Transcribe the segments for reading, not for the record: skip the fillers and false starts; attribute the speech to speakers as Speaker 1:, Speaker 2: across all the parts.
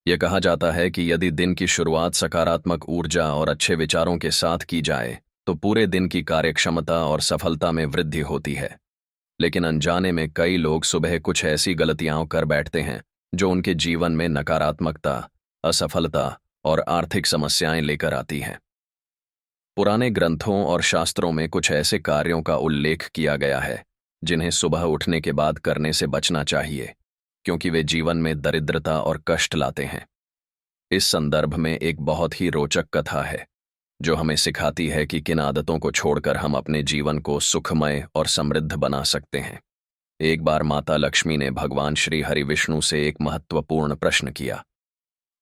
Speaker 1: यह कहा जाता है कि यदि दिन की शुरुआत सकारात्मक ऊर्जा और अच्छे विचारों के साथ की जाए तो पूरे दिन की कार्यक्षमता और सफलता में वृद्धि होती है। लेकिन अनजाने में कई लोग सुबह कुछ ऐसी गलतियां कर बैठते हैं जो उनके जीवन में नकारात्मकता, असफलता और आर्थिक समस्याएं लेकर आती हैं। पुराने ग्रंथों और शास्त्रों में कुछ ऐसे कार्यों का उल्लेख किया गया है जिन्हें सुबह उठने के बाद करने से बचना चाहिए, क्योंकि वे जीवन में दरिद्रता और कष्ट लाते हैं। इस संदर्भ में एक बहुत ही रोचक कथा है जो हमें सिखाती है कि किन आदतों को छोड़कर हम अपने जीवन को सुखमय और समृद्ध बना सकते हैं। एक बार माता लक्ष्मी ने भगवान श्री हरि विष्णु से एक महत्वपूर्ण प्रश्न किया।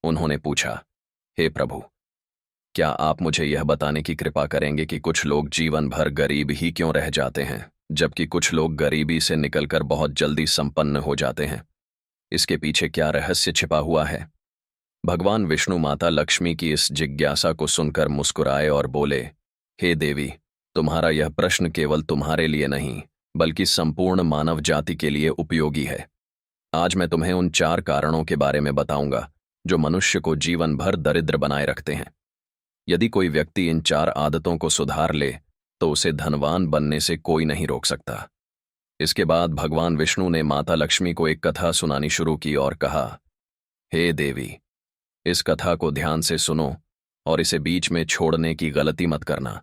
Speaker 1: उन्होंने पूछा, हे प्रभु, क्या आप मुझे यह बताने की कृपा करेंगे कि कुछ लोग जीवन भर गरीब ही क्यों रह जाते हैं, जबकि कुछ लोग गरीबी से निकलकर बहुत जल्दी संपन्न हो जाते हैं? इसके पीछे क्या रहस्य छिपा हुआ है? भगवान विष्णु माता लक्ष्मी की इस जिज्ञासा को सुनकर मुस्कुराए और बोले, हे देवी, तुम्हारा यह प्रश्न केवल तुम्हारे लिए नहीं बल्कि संपूर्ण मानव जाति के लिए उपयोगी है। आज मैं तुम्हें उन 4 कारणों के बारे में बताऊंगा जो मनुष्य को जीवन भर दरिद्र बनाए रखते हैं। यदि कोई व्यक्ति इन 4 आदतों को सुधार ले तो उसे धनवान बनने से कोई नहीं रोक सकता। इसके बाद भगवान विष्णु ने माता लक्ष्मी को एक कथा सुनानी शुरू की और कहा, हे देवी, इस कथा को ध्यान से सुनो और इसे बीच में छोड़ने की गलती मत करना,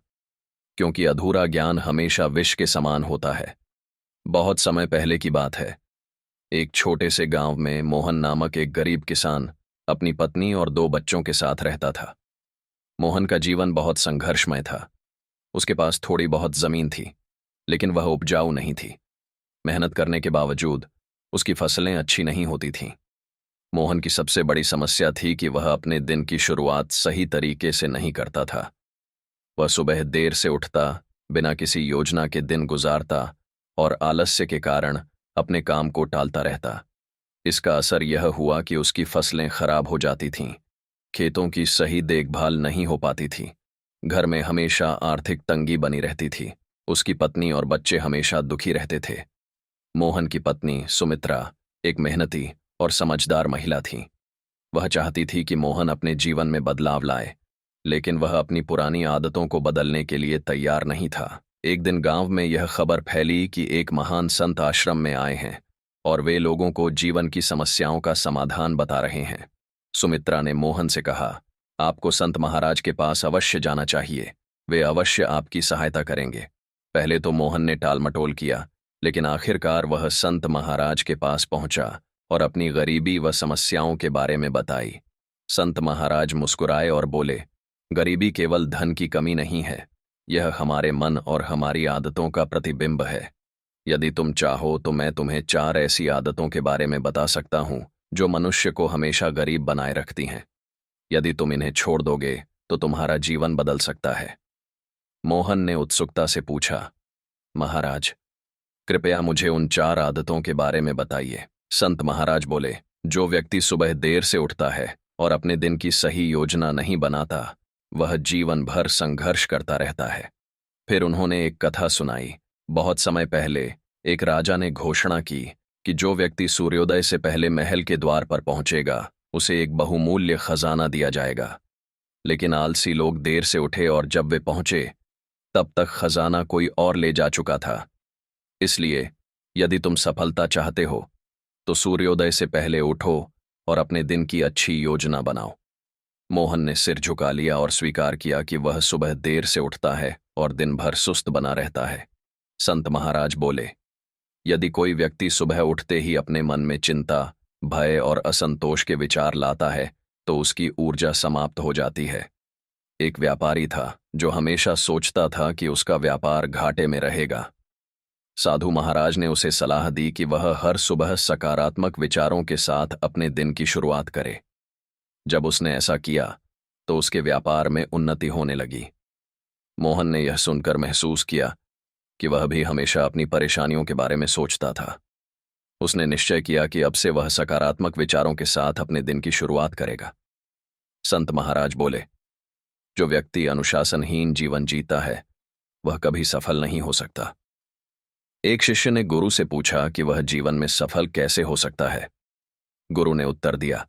Speaker 1: क्योंकि अधूरा ज्ञान हमेशा विष के समान होता है। बहुत समय पहले की बात है। एक छोटे से गांव में मोहन नामक एक गरीब किसान अपनी पत्नी और 2 बच्चों के साथ रहता था। मोहन का जीवन बहुत संघर्षमय था। उसके पास थोड़ी बहुत जमीन थी, लेकिन वह उपजाऊ नहीं थी। मेहनत करने के बावजूद उसकी फसलें अच्छी नहीं होती थीं। मोहन की सबसे बड़ी समस्या थी कि वह अपने दिन की शुरुआत सही तरीके से नहीं करता था। वह सुबह देर से उठता, बिना किसी योजना के दिन गुजारता और आलस्य के कारण अपने काम को टालता रहता। इसका असर यह हुआ कि उसकी फसलें खराब हो जाती थीं, खेतों की सही देखभाल नहीं हो पाती थी, घर में हमेशा आर्थिक तंगी बनी रहती थी। उसकी पत्नी और बच्चे हमेशा दुखी रहते थे। मोहन की पत्नी सुमित्रा एक मेहनती और समझदार महिला थी। वह चाहती थी कि मोहन अपने जीवन में बदलाव लाए, लेकिन वह अपनी पुरानी आदतों को बदलने के लिए तैयार नहीं था। एक दिन गांव में यह खबर फैली कि एक महान संत आश्रम में आए हैं और वे लोगों को जीवन की समस्याओं का समाधान बता रहे हैं। सुमित्रा ने मोहन से कहा, आपको संत महाराज के पास अवश्य जाना चाहिए, वे अवश्य आपकी सहायता करेंगे। पहले तो मोहन ने टालमटोल किया, लेकिन आखिरकार वह संत महाराज के पास पहुंचा और अपनी गरीबी व समस्याओं के बारे में बताई। संत महाराज मुस्कुराए और बोले, गरीबी केवल धन की कमी नहीं है, यह हमारे मन और हमारी आदतों का प्रतिबिंब है। यदि तुम चाहो तो मैं तुम्हें 4 ऐसी आदतों के बारे में बता सकता हूं जो मनुष्य को हमेशा गरीब बनाए रखती हैं। यदि तुम इन्हें छोड़ दोगे तो तुम्हारा जीवन बदल सकता है। मोहन ने उत्सुकता से पूछा, महाराज, कृपया मुझे उन 4 आदतों के बारे में बताइए। संत महाराज बोले, जो व्यक्ति सुबह देर से उठता है और अपने दिन की सही योजना नहीं बनाता, वह जीवन भर संघर्ष करता रहता है। फिर उन्होंने एक कथा सुनाई। बहुत समय पहले एक राजा ने घोषणा की कि जो व्यक्ति सूर्योदय से पहले महल के द्वार पर पहुंचेगा उसे एक बहुमूल्य खजाना दिया जाएगा। लेकिन आलसी लोग देर से उठे और जब वे पहुंचे तब तक खजाना कोई और ले जा चुका था। इसलिए यदि तुम सफलता चाहते हो तो सूर्योदय से पहले उठो और अपने दिन की अच्छी योजना बनाओ। मोहन ने सिर झुका लिया और स्वीकार किया कि वह सुबह देर से उठता है और दिन भर सुस्त बना रहता है। संत महाराज बोले, यदि कोई व्यक्ति सुबह उठते ही अपने मन में चिंता, भय और असंतोष के विचार लाता है तो उसकी ऊर्जा समाप्त हो जाती है। एक व्यापारी था जो हमेशा सोचता था कि उसका व्यापार घाटे में रहेगा। साधु महाराज ने उसे सलाह दी कि वह हर सुबह सकारात्मक विचारों के साथ अपने दिन की शुरुआत करे। जब उसने ऐसा किया तो उसके व्यापार में उन्नति होने लगी। मोहन ने यह सुनकर महसूस किया कि वह भी हमेशा अपनी परेशानियों के बारे में सोचता था। उसने निश्चय किया कि अब से वह सकारात्मक विचारों के साथ अपने दिन की शुरुआत करेगा। संत महाराज बोले, जो व्यक्ति अनुशासनहीन जीवन जीता है वह कभी सफल नहीं हो सकता। एक शिष्य ने गुरु से पूछा कि वह जीवन में सफल कैसे हो सकता है। गुरु ने उत्तर दिया,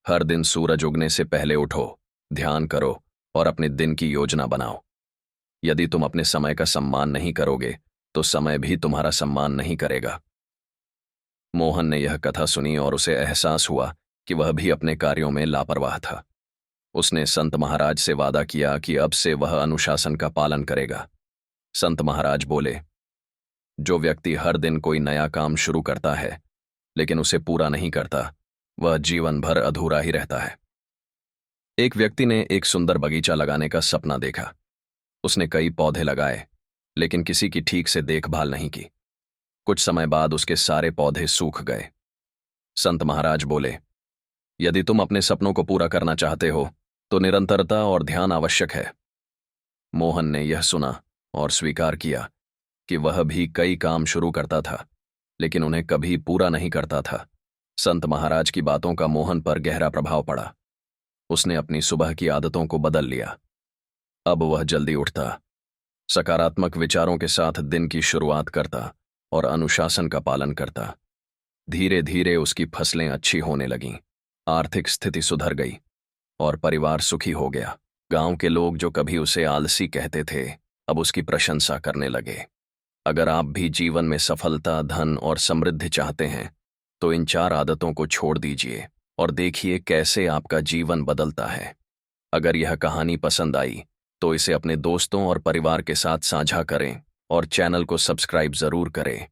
Speaker 1: हर दिन सूरज उगने से पहले उठो, ध्यान करो और अपने दिन की योजना बनाओ। यदि तुम अपने समय का सम्मान नहीं करोगे तो समय भी तुम्हारा सम्मान नहीं करेगा। मोहन ने यह कथा सुनी और उसे एहसास हुआ कि वह भी अपने कार्यों में लापरवाह था। उसने संत महाराज से वादा किया कि अब से वह अनुशासन का पालन करेगा। संत महाराज बोले, जो व्यक्ति हर दिन कोई नया काम शुरू करता है लेकिन उसे पूरा नहीं करता, वह जीवन भर अधूरा ही रहता है। एक व्यक्ति ने एक सुंदर बगीचा लगाने का सपना देखा। उसने कई पौधे लगाए लेकिन किसी की ठीक से देखभाल नहीं की। कुछ समय बाद उसके सारे पौधे सूख गए। संत महाराज बोले, यदि तुम अपने सपनों को पूरा करना चाहते हो तो निरंतरता और ध्यान आवश्यक है। मोहन ने यह सुना और स्वीकार किया कि वह भी कई काम शुरू करता था लेकिन उन्हें कभी पूरा नहीं करता था। संत महाराज की बातों का मोहन पर गहरा प्रभाव पड़ा। उसने अपनी सुबह की आदतों को बदल लिया। अब वह जल्दी उठता, सकारात्मक विचारों के साथ दिन की शुरुआत करता और अनुशासन का पालन करता। धीरे धीरे उसकी फसलें अच्छी होने लगीं, आर्थिक स्थिति सुधर गई और परिवार सुखी हो गया। गांव के लोग जो कभी उसे आलसी कहते थे, अब उसकी प्रशंसा करने लगे। अगर आप भी जीवन में सफलता, धन और समृद्धि चाहते हैं तो इन 4 आदतों को छोड़ दीजिए और देखिए कैसे आपका जीवन बदलता है। अगर यह कहानी पसंद आई तो इसे अपने दोस्तों और परिवार के साथ साझा करें और चैनल को सब्सक्राइब जरूर करें।